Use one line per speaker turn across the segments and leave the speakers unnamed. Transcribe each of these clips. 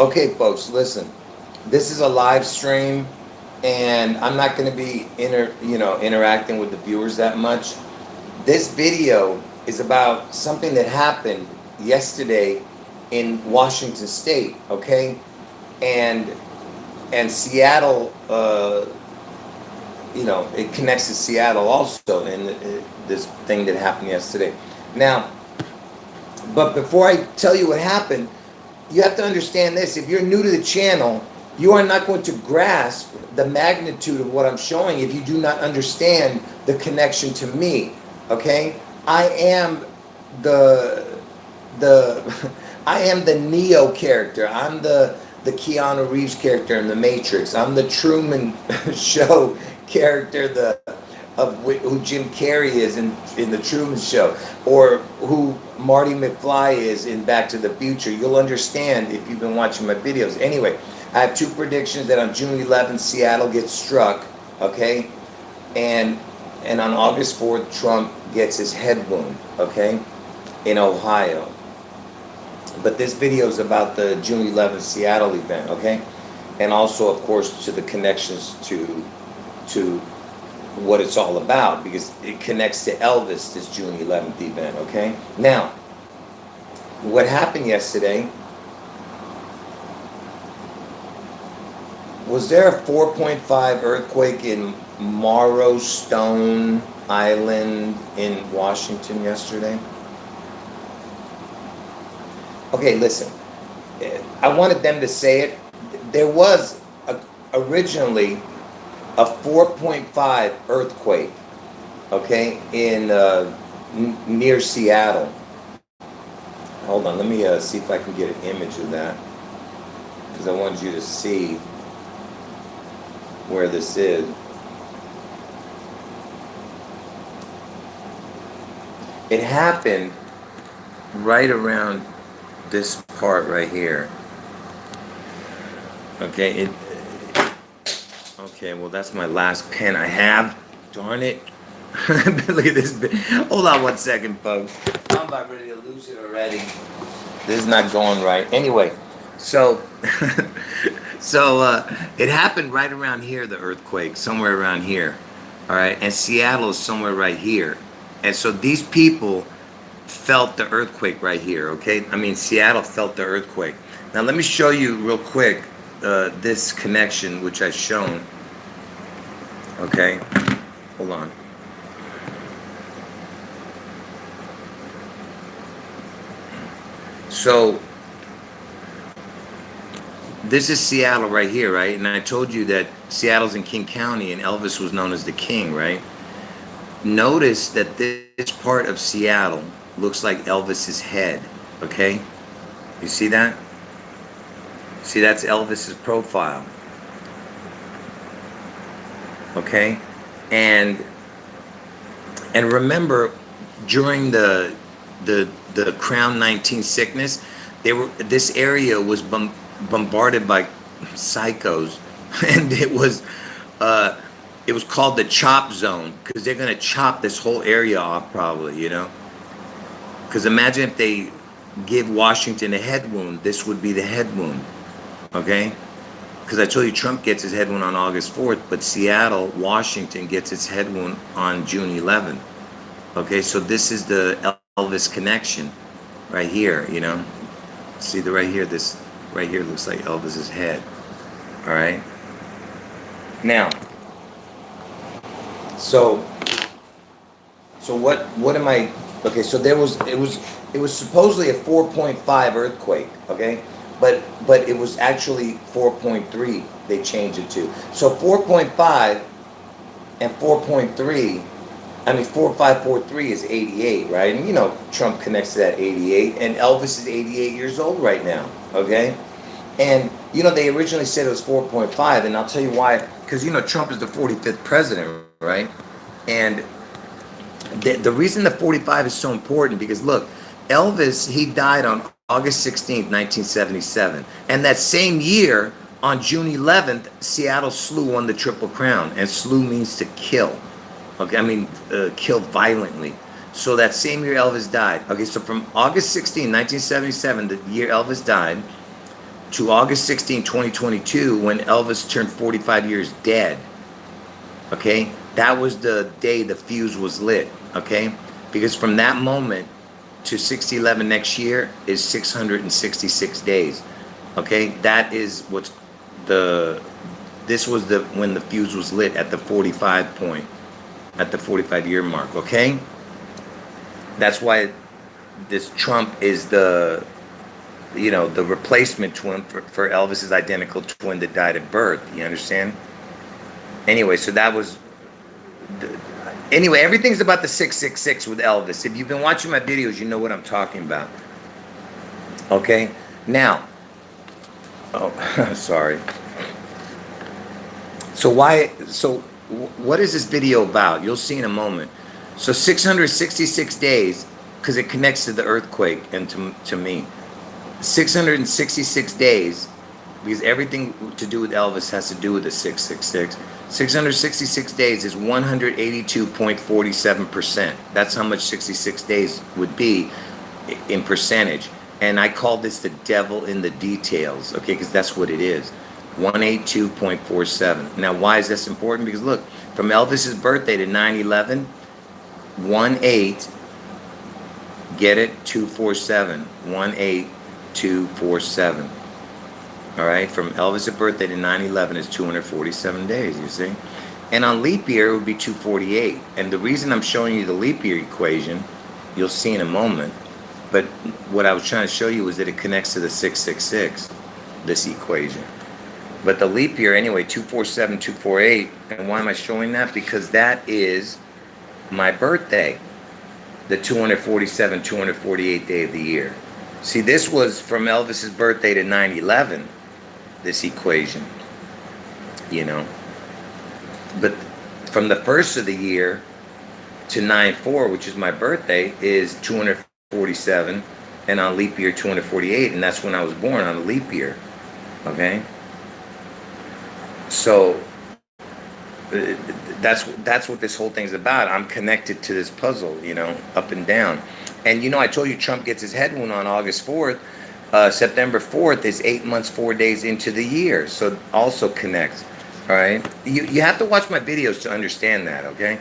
Okay, folks, listen. This is a live stream, and I'm not going to be interacting with the viewers that much. This video is about something that happened yesterday in Washington State. Okay, and Seattle. It connects to Seattle also, and this thing that happened yesterday. Now, but before I tell you what happened, you have to understand this. If you're new to the channel, you are not going to grasp the magnitude of what I'm showing if you do not understand the connection to me. Okay? I am the I am the Neo character. I'm the Keanu Reeves character in The Matrix. I'm the Truman Show character, who Jim Carrey is in the Truman Show, or who Marty McFly is in Back to the Future. You'll understand if you've been watching my videos. Anyway, I have two predictions that on June 11th, Seattle gets struck, okay? And on August 4th, Trump gets his head wound, okay, in Ohio. But this video is about the June 11th Seattle event, okay? And also, of course, to the connections to what it's all about, because it connects to Elvis, this June 11th event, okay? Now, what happened yesterday, was there a 4.5 earthquake in Morrow Stone Island in Washington yesterday? Okay, listen, I wanted them to say it. There was originally a 4.5 earthquake, okay, in near Seattle. Hold on, let me see if I can get an image of that, because I wanted you to see where this is. It happened right around this part right here. Okay, okay, well, that's my last pen I have. Darn it. Look at this. Hold on one second, folks. I'm about ready to lose it already. This is not going right. Anyway, so it happened right around here, the earthquake, somewhere around here. All right, and Seattle is somewhere right here. And so these people felt the earthquake right here, okay? I mean, Seattle felt the earthquake. Now, let me show you real quick this connection, which I've shown. Okay, hold on. So, this is Seattle right here, right? And I told you that Seattle's in King County and Elvis was known as the King, right? Notice that this part of Seattle looks like Elvis's head, okay? You see that? See, that's Elvis's profile. Okay? And remember, during the Crown 19 sickness, this area was bombarded by psychos, and it was called the chop zone, because they're going to chop this whole area off probably, you know? Because imagine if they give Washington a head wound, this would be the head wound, okay? Because I told you Trump gets his head wound on August 4th, but Seattle, Washington gets its head wound on June 11th, okay? So this is the Elvis connection right here, you know? See right here, this right here looks like Elvis's head, all right? Now, so what am I? Okay, so it was supposedly a 4.5 earthquake, okay, but it was actually 4.3. They changed it to. So 4.5 and 4.3. I mean, 4543 is 88, right? And you know Trump connects to that 88, and Elvis is 88 years old right now, okay? And you know they originally said it was 4.5, and I'll tell you why. Because you know Trump is the 45th president, right? And the reason the 45 is so important, because look, Elvis, he died on August 16th, 1977. And that same year, on June 11th, Seattle slew won the Triple Crown. And slew means to kill. Okay, I mean, kill violently. So that same year Elvis died. Okay, so from August 16, 1977, the year Elvis died, to August 16, 2022, when Elvis turned 45 years dead. Okay, that was the day the fuse was lit. Okay, because from that moment to 6/11 next year is 666 days. Okay, that is what's the. This was the when the fuse was lit at the 45 point, at the 45-year mark. Okay, that's why this Trump is the, the replacement twin for Elvis's identical twin that died at birth. You understand? Anyway, so that was. Anyway, everything's about the 666 with Elvis. If you've been watching my videos, you know what I'm talking about. Okay? Now, sorry. So what is this video about? You'll see in a moment. So 666 days, because it connects to the earthquake and to me. 666 days, because everything to do with Elvis has to do with the 666. 666 days is 182.47%. That's how much 66 days would be in percentage. And I call this the devil in the details, okay, because that's what it is. 182.47. Now, why is this important? Because look, from Elvis's birthday to 9/11, 18, get it, 247. 18247. All right, from Elvis' birthday to 9/11 is 247 days, you see? And on leap year, it would be 248. And the reason I'm showing you the leap year equation, you'll see in a moment, but what I was trying to show you is that it connects to the 666, this equation. But the leap year, anyway, 247, 248. And why am I showing that? Because that is my birthday, the 247, 248 day of the year. See, this was from Elvis's birthday to 9/11, this equation, But from the first of the year to 9/4, which is my birthday, is 247, and on leap year 248, and that's when I was born, on a leap year. Okay? So that's what this whole thing's about. I'm connected to this puzzle, up and down. And I told you Trump gets his head wound on August 4th. September 4th is 8 months, 4 days into the year. So also connects. All right. You have to watch my videos to understand that. Okay.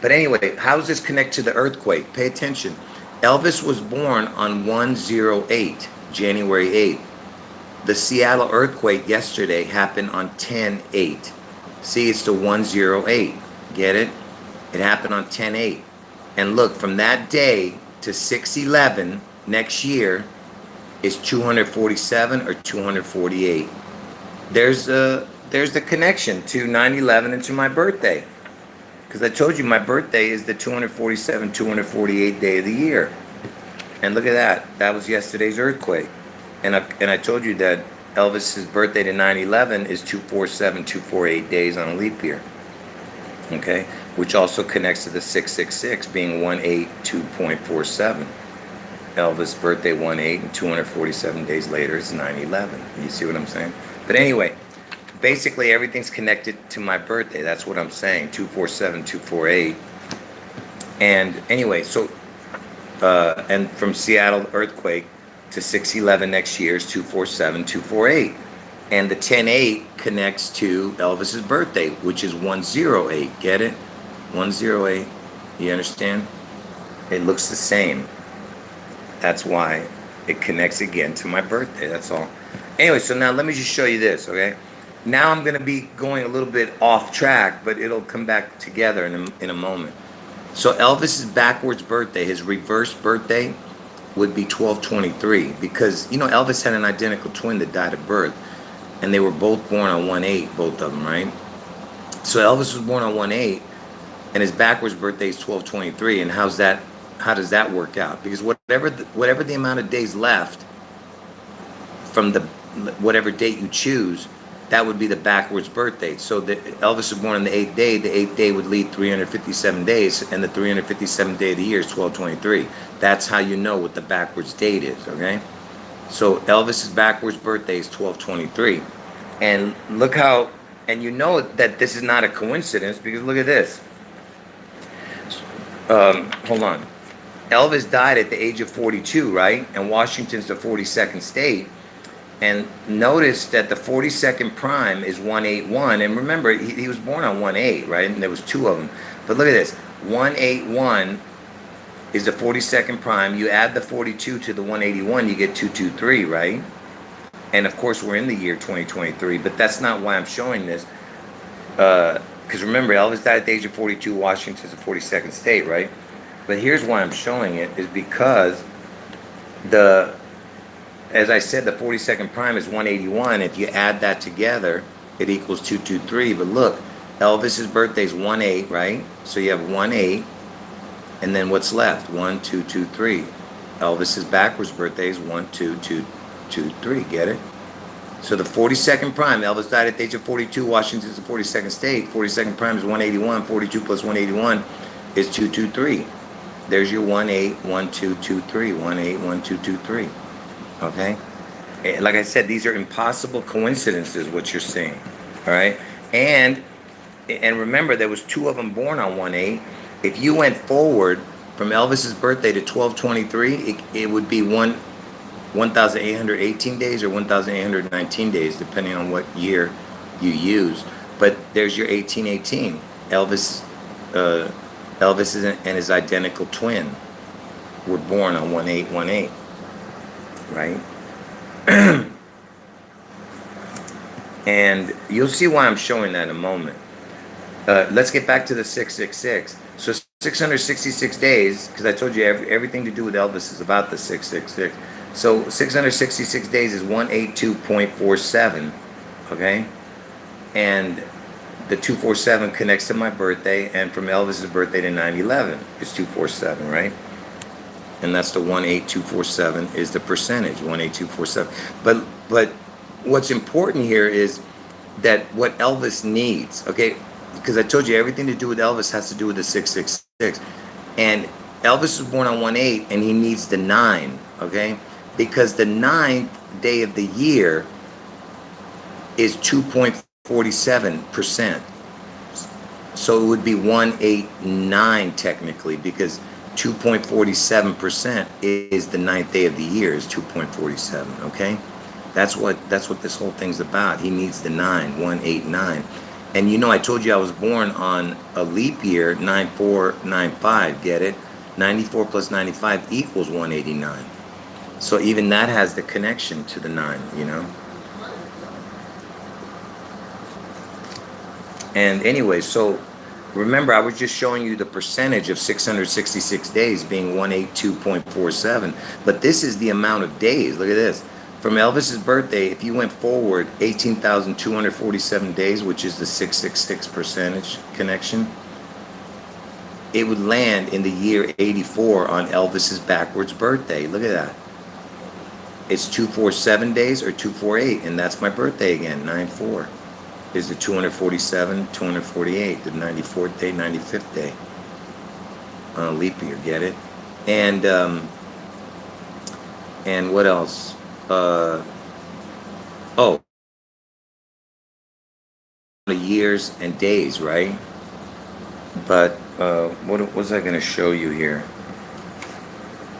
But anyway, how does this connect to the earthquake? Pay attention. Elvis was born on 1/08, January 8th. The Seattle earthquake yesterday happened on 10/8. See, it's the 1/08. Get it? It happened on 10/8. And look, from that day to 6/11 next year is 247 or 248. There's the connection to 9/11 and to my birthday, because I told you my birthday is the 247, 248 day of the year. And look at that. That was yesterday's earthquake. And I told you that Elvis's birthday to 9/11 is 247, 248 days on a leap year. Okay, which also connects to the 666 being 182.47. Elvis' birthday 18, and 247 days later is 9/11. You see what I'm saying? But anyway, basically everything's connected to my birthday. That's what I'm saying. 247, 248. And anyway, so and from Seattle earthquake to 6/11 next year is 247, 248. And the 10/8 connects to Elvis's birthday, which is 1/08. Get it? 1/08. You understand? It looks the same. That's why it connects again to my birthday. That's all. Anyway, so now let me just show you this, okay? Now I'm going to be going a little bit off track, but it'll come back together in a moment. So Elvis's backwards birthday, his reverse birthday, would be 12/23, because Elvis had an identical twin that died at birth, and they were both born on 1/8, both of them, right? So Elvis was born on 1/8, and his backwards birthday is 12/23. And how does that work out? Because whatever the amount of days left from the whatever date you choose, that would be the backwards birthday. So Elvis was born on the 8th day. The 8th day would lead 357 days, and the 357th day of the year is 12/23. That's how you know what the backwards date is, okay? So Elvis's backwards birthday is 12/23. And look how, and you know that this is not a coincidence, because look at this. Hold on. Elvis died at the age of 42, right? And Washington's the 42nd state. And notice that the 42nd prime is 181. And remember, he was born on 1/8, right? And there was two of them. But look at this. 181 is the 42nd prime. You add the 42 to the 181, you get 223, right? And of course, we're in the year 2023, but that's not why I'm showing this. Because remember, Elvis died at the age of 42. Washington's the 42nd state, right? But here's why I'm showing it is because as I said, the 42nd prime is 181. If you add that together, it equals 223. But look, Elvis's birthday is 1/8, right? So you have 1/8, and then what's left? 1, 2, 2, 3. Elvis's backwards birthday is 1, 2, 2, 2, 3. Get it? So the 42nd prime, Elvis died at the age of 42. Washington's the 42nd state. 42nd prime is 181. 42 plus 181 is 223. There's your 1/8, 1, 2, 2, 3. 1/8, 1, 2, 2, 3. Okay? Like I said, these are impossible coincidences, what you're seeing. All right? And remember, there was two of them born on 1/8. If you went forward from Elvis's birthday to 12/23, it would be 1,818 days or 1,819 days, depending on what year you use. But there's your 1818. Elvis and his identical twin were born on 1/8/18, right? And you'll see why I'm showing that in a moment. Let's get back to the 666. So 666 days, because I told you everything to do with Elvis is about the 666. So 666 days is 182.47, okay? And the 247 connects to my birthday, and from Elvis's birthday to 9/11 is 247, right? And that's the 18247 is the percentage, 18247. But what's important here is that what Elvis needs, okay? Because I told you everything to do with Elvis has to do with the 666. And Elvis was born on 1/8, and he needs the 9, okay? Because the 9th day of the year is 2.47%. So it would be 189 technically, because 2.47% is the 9th day of the year is 2.47, okay? That's what this whole thing's about. He needs the 9, 189. And you know, I told you I was born on a leap year, 9495, get it? 94 plus 95 equals 189. So even that has the connection to the 9, you know? And anyway, so remember, I was just showing you the percentage of 666 days being 182.47. But this is the amount of days. Look at this. From Elvis's birthday, if you went forward 18,247 days, which is the 666 percentage connection, it would land in the year 84 on Elvis's backwards birthday. Look at that. It's 247 days or 248, and that's my birthday again. 94 is the 247, 248, the 94th day, 95th day on a leap year. Get it? And what else? Years and days, right? But what was I going to show you here?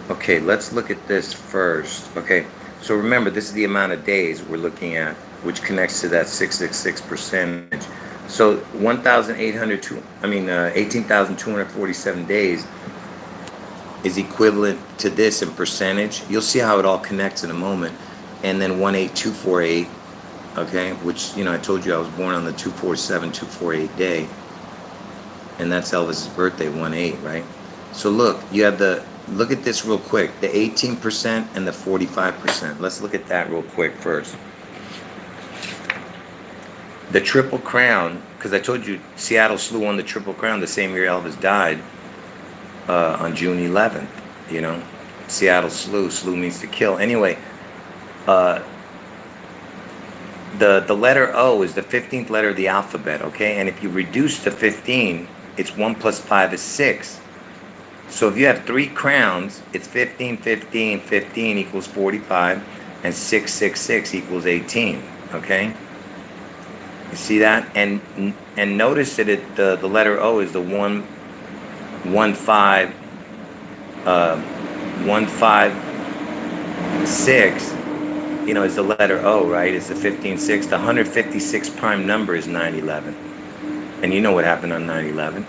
Okay, let's look at this first. Okay, so remember, this is the amount of days we're looking at, which connects to that 666 percentage. So 18,247 days is equivalent to this in percentage. You'll see how it all connects in a moment. And then 18248, okay, which, you know, I told you I was born on the 247-248 day. And that's Elvis's birthday, 1/8, right? So look, you have look at this real quick, the 18% and the 45%. Let's look at that real quick first. The Triple Crown, because I told you Seattle Slew won the Triple Crown the same year Elvis died, on June 11th, you know. Seattle Slew means to kill. Anyway, the letter O is the 15th letter of the alphabet, okay? And if you reduce to 15, it's 1 plus 5 is 6. So if you have 3 crowns, it's 15, 15, 15 equals 45, and 666 equals 18, okay? You see that? And notice that the letter O is the 1, 1, 5, 1, 5, 6, is the letter O, right? It's the 15.6. The 156th prime number is 9/11. And you know what happened on 9/11.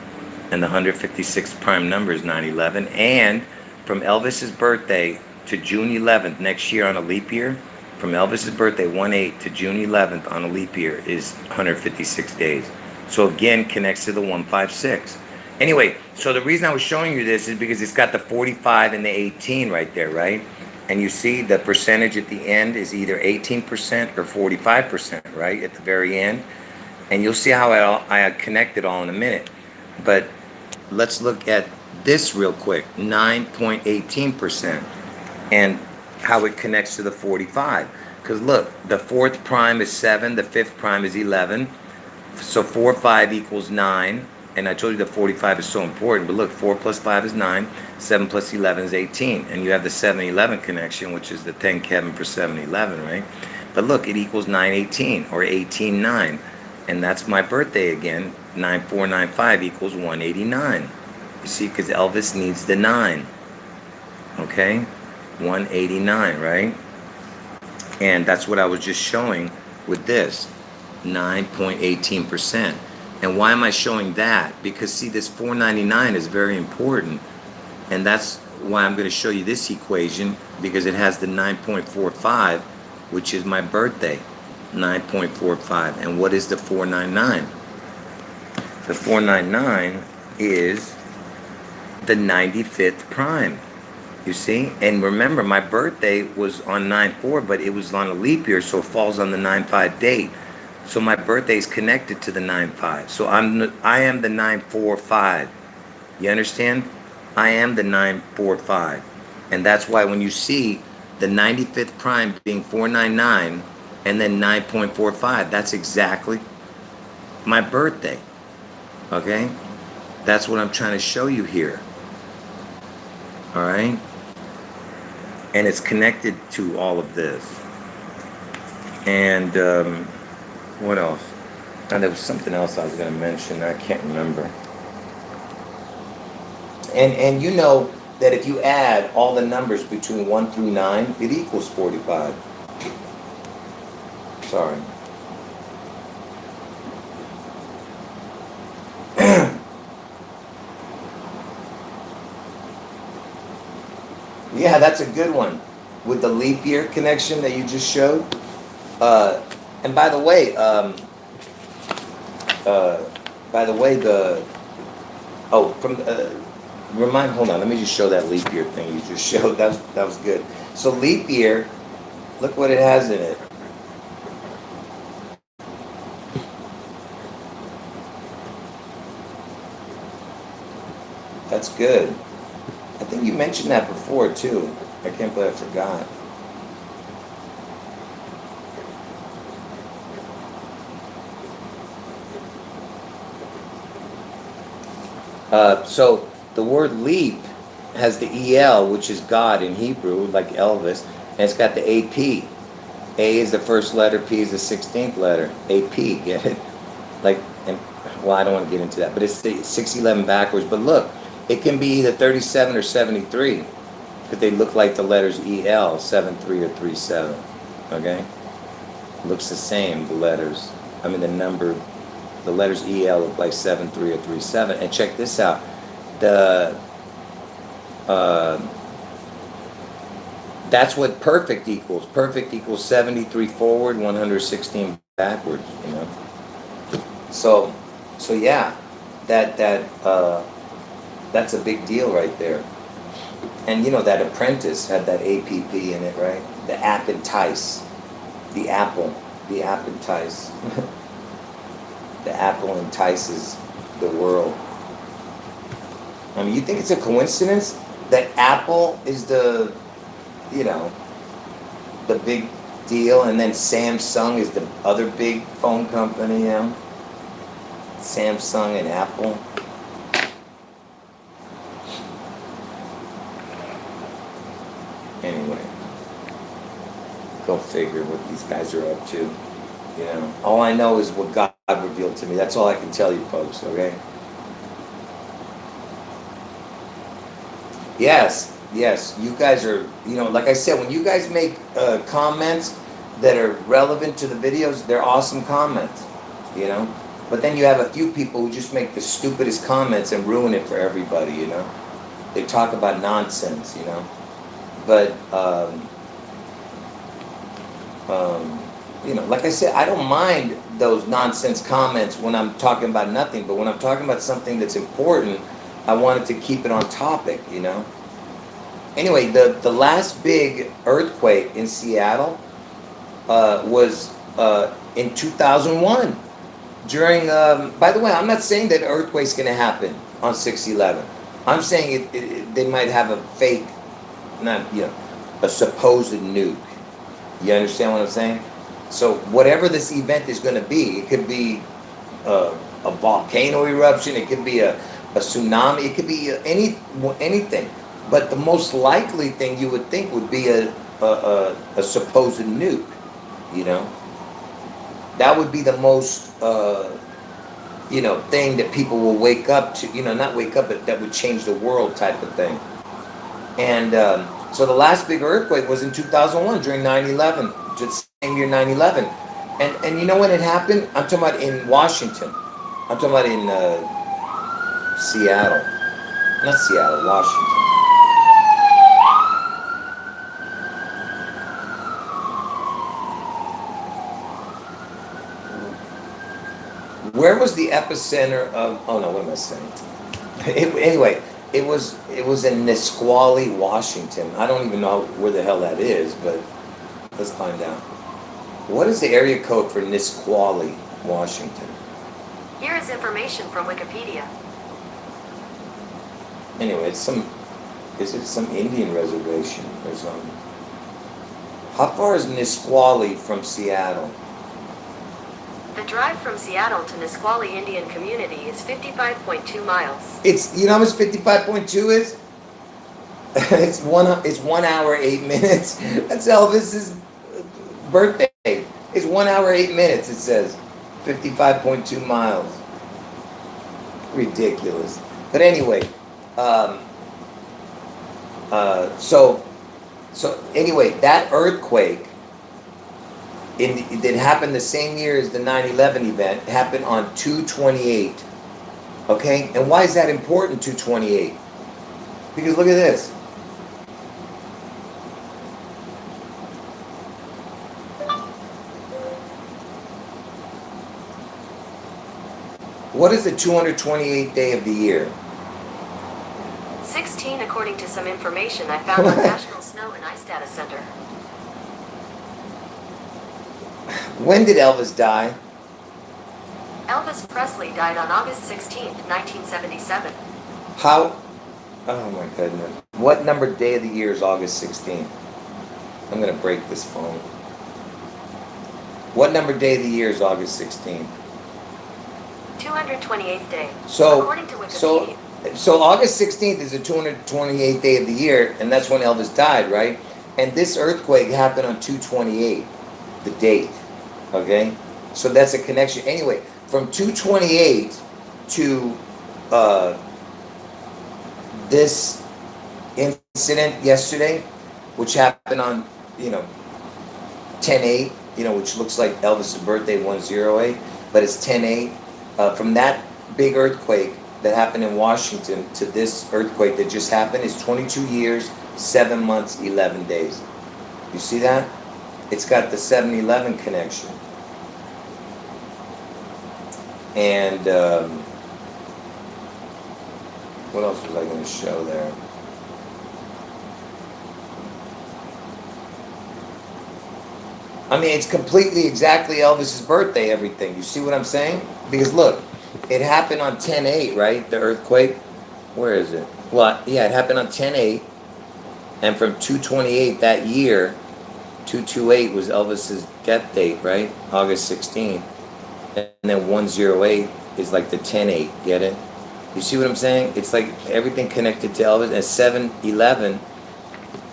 And the 156th prime number is 9/11. And from Elvis's birthday to June 11th next year on a leap year, from Elvis's birthday 1/8 to June 11th on a leap year is 156 days. So again, connects to the 156. Anyway, so the reason I was showing you this is because it's got the 45 and the 18 right there, right? And you see the percentage at the end is either 18% or 45%, right? At the very end. And you'll see how I connect it all in a minute. But let's look at this real quick, 9.18%, and how it connects to the 45. Because look, the fourth prime is 7, the fifth prime is 11. So 4, 5 equals 9. And I told you the 45 is so important. But look, 4 plus 5 is 9. 7 plus 11 is 18. And you have the 7-11 connection, which is the 10 Kevin for 7-11, right? But look, it equals 918 or 18-9. And that's my birthday again. 9495 equals 189. You see, because Elvis needs the 9. Okay? 189, right? And that's what I was just showing with this. 9.18%. And why am I showing that? Because see, this 499 is very important. And that's why I'm going to show you this equation, because it has the 9.45, which is my birthday. 9.45. And what is the 499? The 499 is the 95th prime. You see? And remember, my birthday was on 9/4, but it was on a leap year, so it falls on the 9/5 date. So my birthday is connected to the 9/5. So I am the 945. You understand? I am the 945. And that's why when you see the 95th prime being 499 and then 9.45, that's exactly my birthday. Okay? That's what I'm trying to show you here. All right? And it's connected to all of this. And what else? And there was something else I was going to mention. I can't remember. And you know that if you add all the numbers between 1 through 9, it equals 45. Sorry. Yeah, that's a good one. With the leap year connection that you just showed. And by the way, hold on, let me just show that leap year thing you just showed. That was good. So leap year, look what it has in it. That's good. I think you mentioned that before too. I can't believe I forgot. So the word leap has the EL, which is God in Hebrew, like Elvis, and it's got the AP. A is the first letter, P is the 16th letter. AP, get it? Like, well, I don't want to get into that, but it's the 611 backwards. But look, it can be either 37 or 73, because they look like the letters EL, 73 or 37. Okay? Looks the same, the letters. I mean, the letters EL look like 73 or 37. And check this out. That's what perfect equals. Perfect equals 73 forward, 116 backwards, you know. So yeah, that's a big deal right there. And you know that apprentice had that APP in it, right? The app entice. The apple entice. The apple entices the world. I mean, you think it's a coincidence that Apple is the big deal, and then Samsung is the other big phone company, you know? Samsung and Apple. Anyway, go figure what these guys are up to. You know, all I know is what God revealed to me. That's all I can tell you folks, okay? Yes, you guys are, like I said, when you guys make comments, that are relevant to the videos, they're awesome comments, you know. But then you have a few people who just make the stupidest comments and ruin it for everybody, you know. They talk about nonsense, you know. But you know, like I said, I don't mind those nonsense comments when I'm talking about nothing, but when I'm talking about something that's important, I wanted to keep it on topic, you know. Anyway, the last big earthquake in Seattle was in 2001 during, by the way, I'm not saying that an earthquake's going to happen on 6/11. I'm saying they might have a fake, not, you know, a supposed nuke. You understand what I'm saying? So whatever this event is going to be, it could be a volcano eruption, it could be a tsunami, it could be anything. But the most likely thing you would think would be a supposed nuke, you know? That would be the most, you know, thing that people will wake up to, you know, not wake up, but that would change the world type of thing. And so the last big earthquake was in 2001 during 9/11, just same year 9/11. And you know when it happened? I'm talking about in Washington. I'm talking about in Seattle. Not Seattle, Washington. Where was the epicenter of, oh no, what am I saying? Anyway, it was in Nisqually, Washington. I don't even know where the hell that is, but let's find out. What is the area code for Nisqually, Washington?
Here is information from Wikipedia.
Anyway, is it some Indian reservation or something? How far is Nisqually from Seattle?
The drive from Seattle to Nisqually Indian Community is 55.2 miles.
It's, you know how much 55.2 is? It's 1 hour 8 minutes. That's Elvis's birthday. It's 1 hour 8 minutes. It says 55.2 miles. Ridiculous. But anyway, so anyway, that earthquake that happened the same year as the 9/11 event happened on 2/28. Okay, and why is that important? 2/28, because look at this. What is the 228th day of the year?
16, according to some information I found on National Snow and Ice Data Center.
When did Elvis die?
Elvis Presley died on August 16, 1977.
How? Oh my goodness. What number day of the year is August 16th? I'm going to break this phone. What number day of the year is August 16th?
228th day.
So,
according to Wikipedia.
So August 16th is the 228th day of the year, and that's when Elvis died, right? And this earthquake happened on 2/28, the date. Okay? So that's a connection. Anyway, from 2/28 to this incident yesterday, which happened on, 10/8, which looks like Elvis's birthday, 108, but it's 10/8. From that big earthquake that happened in Washington to this earthquake that just happened is 22 years, 7 months, 11 days. You see that? It's got the 7/11 connection. And what else was I going to show there? I mean, it's completely exactly Elvis's birthday, everything. You see what I'm saying? Because look, it happened on 10/8, right? The earthquake. Where is it? Well, yeah, it happened on 10/8. And from 2/28 that year, 2/28 was Elvis's death date, right? August 16th. And then 108 is like the 10/8. Get it? You see what I'm saying? It's like everything connected to Elvis. And 7/11,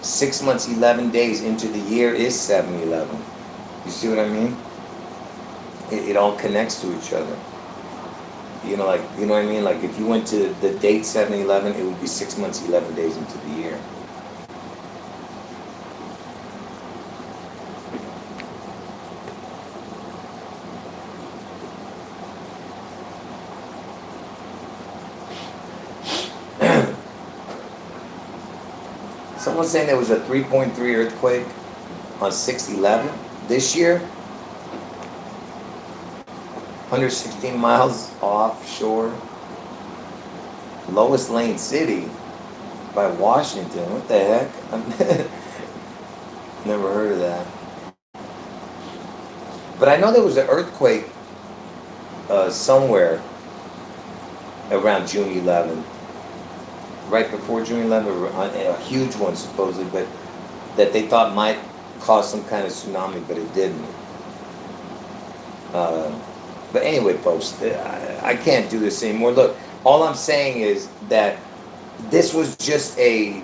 6 months, 11 days into the year is 7/11. You see what I mean? It all connects to each other. You know what I mean? Like if you went to the date 7/11, it would be 6 months, 11 days into the year. Someone's saying there was a 3.3 earthquake on 6/11 this year. 116 miles offshore. Lowest Lane City by Washington. What the heck? Never heard of that. But I know there was an earthquake somewhere around June 11th. Right before June 11th, a huge one supposedly, but that they thought might cause some kind of tsunami, but it didn't. But anyway, folks, I can't do this anymore. Look, all I'm saying is that this was just a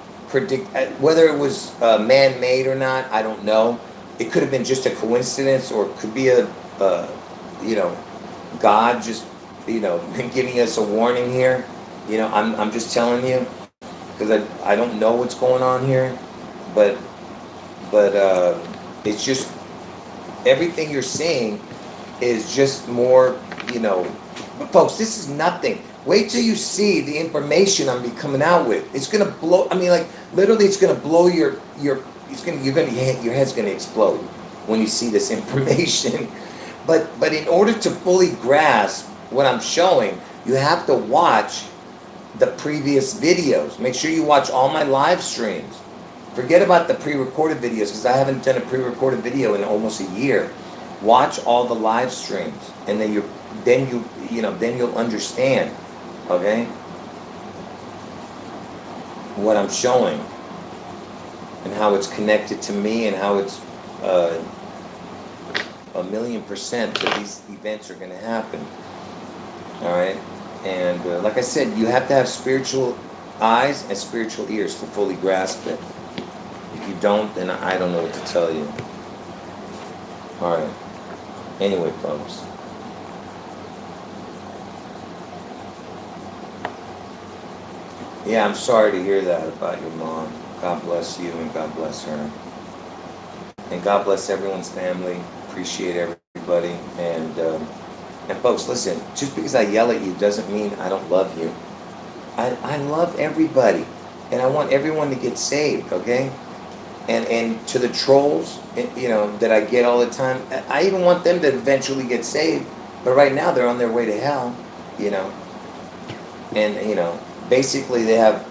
whether it was man-made or not, I don't know. It could have been just a coincidence, or it could be a God just, giving us a warning here. I'm just telling you, because I don't know what's going on here, but it's just everything you're seeing is just more, But folks, this is nothing. Wait till you see the information I'm be coming out with. It's gonna blow. I mean, like literally, it's gonna blow your. Your head's gonna explode when you see this information. But in order to fully grasp what I'm showing, you have to watch the previous videos. Make sure you watch all my live streams. Forget about the pre-recorded videos, because I haven't done a pre-recorded video in almost a year. Watch all the live streams, and then you'll understand, okay, what I'm showing and how it's connected to me, and how it's 1,000,000% that these events are going to happen. All right, and like I said, you have to have spiritual eyes and spiritual ears to fully grasp it. If you don't, then I don't know what to tell you. All right. Anyway, folks. Yeah, I'm sorry to hear that about your mom. God bless you, and God bless her. And God bless everyone's family. Appreciate everybody. And folks, listen, just because I yell at you doesn't mean I don't love you. I love everybody. And I want everyone to get saved, okay? And to the trolls, that I get all the time, I even want them to eventually get saved. But right now they're on their way to hell, And, basically they have,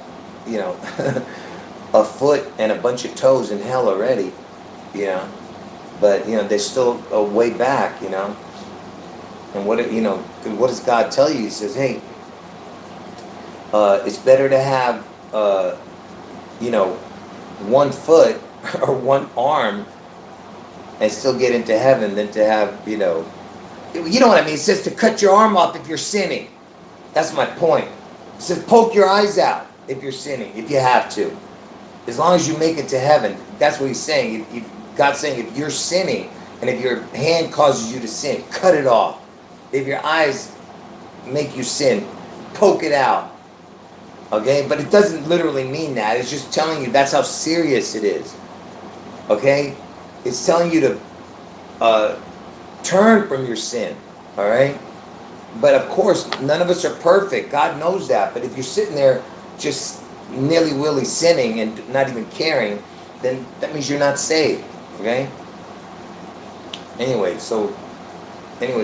a foot and a bunch of toes in hell already, But, they're still a way back, And what does God tell you? He says, hey, it's better to have, 1 foot or 1 arm and still get into heaven than to have, you know what I mean? It says to cut your arm off if you're sinning. That's my point. It says poke your eyes out if you're sinning, if you have to. As long as you make it to heaven. That's what he's saying. God's saying if you're sinning and if your hand causes you to sin, cut it off. If your eyes make you sin, poke it out. Okay? But it doesn't literally mean that. It's just telling you that's how serious it is. Okay? It's telling you to turn from your sin. All right? But of course, none of us are perfect. God knows that. But if you're sitting there just nilly-willy sinning and not even caring, then that means you're not saved. Okay? Anyway,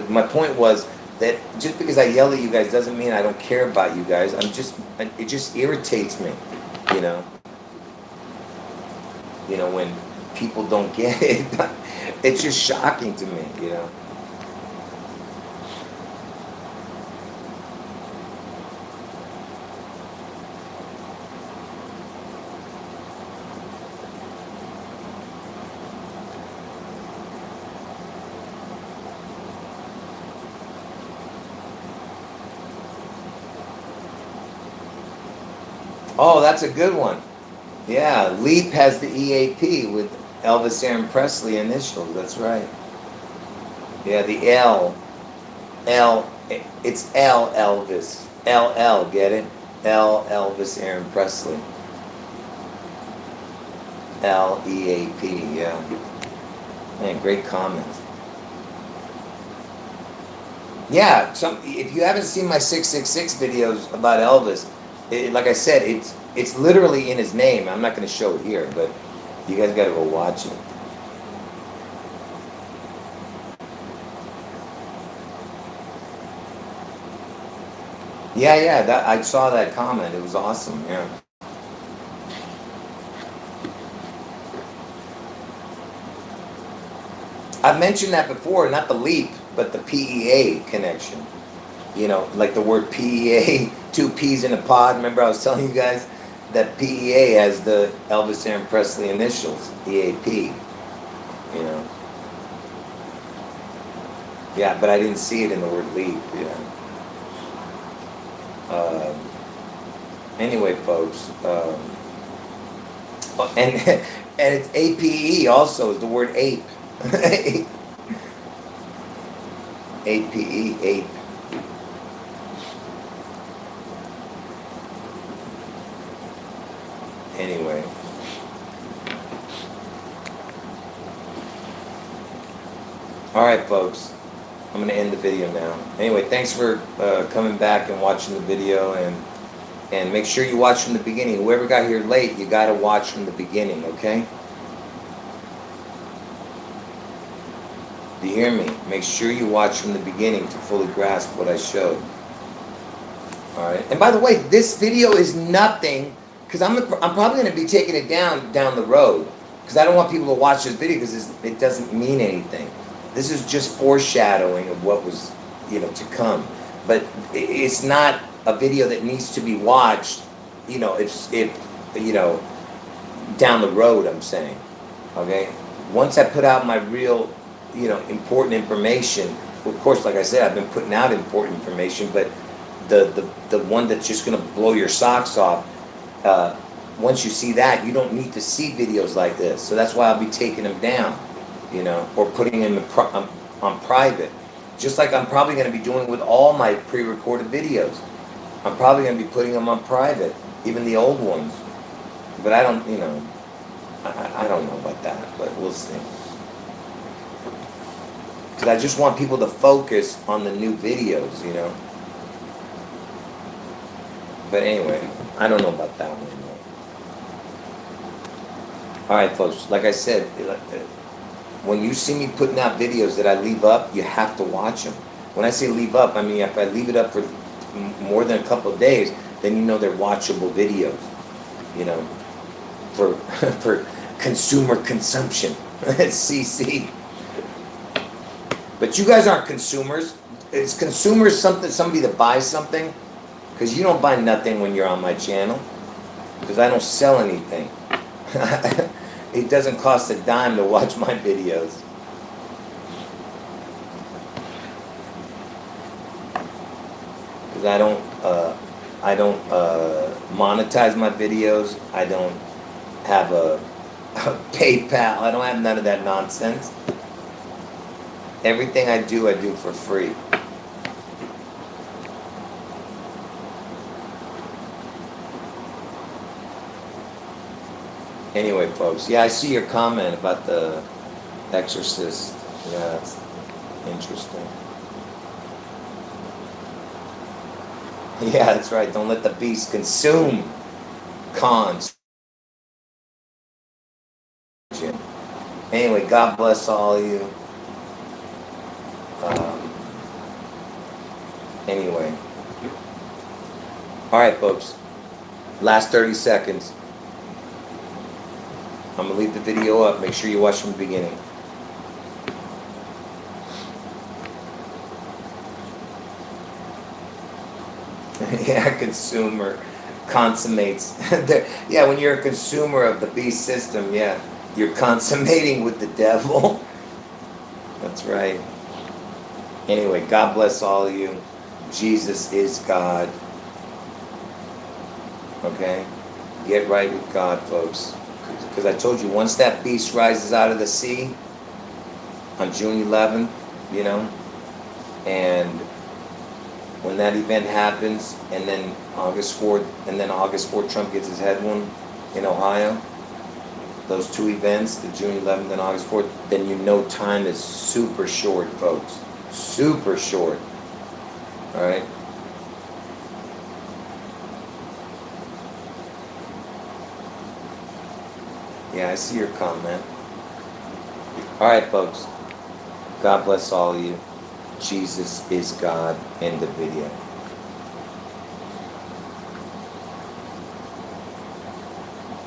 my point was that just because I yell at you guys doesn't mean I don't care about you guys. It just irritates me, when people don't get it. It's just shocking to me, Oh, that's a good one. Yeah, LEAP has the EAP with Elvis Aaron Presley initials. That's right. Yeah, the L. It's L Elvis. LL, get it? L Elvis Aaron Presley. LEAP, yeah. Man, great comments. Yeah, if you haven't seen my 666 videos about Elvis, Like I said, it's literally in his name. I'm not going to show it here, but you guys got to go watch it. Yeah, that I saw that comment. It was awesome. Yeah. I've mentioned that before, not the leap, but the PEA connection. You know, like the word PEA, two P's in a pod. Remember I was telling you guys that PEA has the Elvis Aaron Presley initials, EAP. You know. Yeah, but I didn't see it in the word leap. Yeah. Anyway, folks, and and it's APE also is the word ape. APE, ape. Anyway. All right, folks. I'm going to end the video now. Anyway, thanks for coming back and watching the video, and make sure you watch from the beginning. Whoever got here late, you got to watch from the beginning, okay? Do you hear me? Make sure you watch from the beginning to fully grasp what I showed. All right. And by the way, this video is nothing, because I'm probably going to be taking it down the road, because I don't want people to watch this video because it doesn't mean anything. This is just foreshadowing of what was, to come. But it's not a video that needs to be watched, if down the road, I'm saying. Okay? Once I put out my real, important information, of course, like I said, I've been putting out important information, but the one that's just going to blow your socks off, once you see that, you don't need to see videos like this. So that's why I'll be taking them down. Or putting them on private. Just like I'm probably going to be doing with all my pre-recorded videos. I'm probably going to be putting them on private, even the old ones. But I don't, I don't know about that, but we'll see. Because I just want people to focus on the new videos, But anyway, I don't know about that one. All right, folks, like I said, when you see me putting out videos that I leave up, you have to watch them. When I say leave up, I mean if I leave it up for more than a couple of days, then they're watchable videos, for for consumer consumption. CC. But you guys aren't consumers. Is consumers somebody that buys something? Because you don't buy nothing when you're on my channel. Because I don't sell anything. It doesn't cost a dime to watch my videos. Because I don't monetize my videos. I don't have a PayPal. I don't have none of that nonsense. Everything I do for free. Anyway, folks, yeah, I see your comment about the Exorcist. Yeah, that's interesting. Yeah, that's right. Don't let the beast consume cons. Anyway, God bless all of you. Anyway. All right, folks. Last 30 seconds. I'm going to leave the video up. Make sure you watch from the beginning. Yeah, consumer consummates. Yeah, when you're a consumer of the beast system, yeah, you're consummating with the devil. That's right. Anyway, God bless all of you. Jesus is God. Okay? Get right with God, folks. Because I told you, once that beast rises out of the sea on June 11th, and when that event happens, and then August 4th, Trump gets his head wound in Ohio, those two events, the June 11th and August 4th, then time is super short, folks. Super short. All right? Yeah, I see your comment. All right, folks. God bless all of you. Jesus is God. End the video.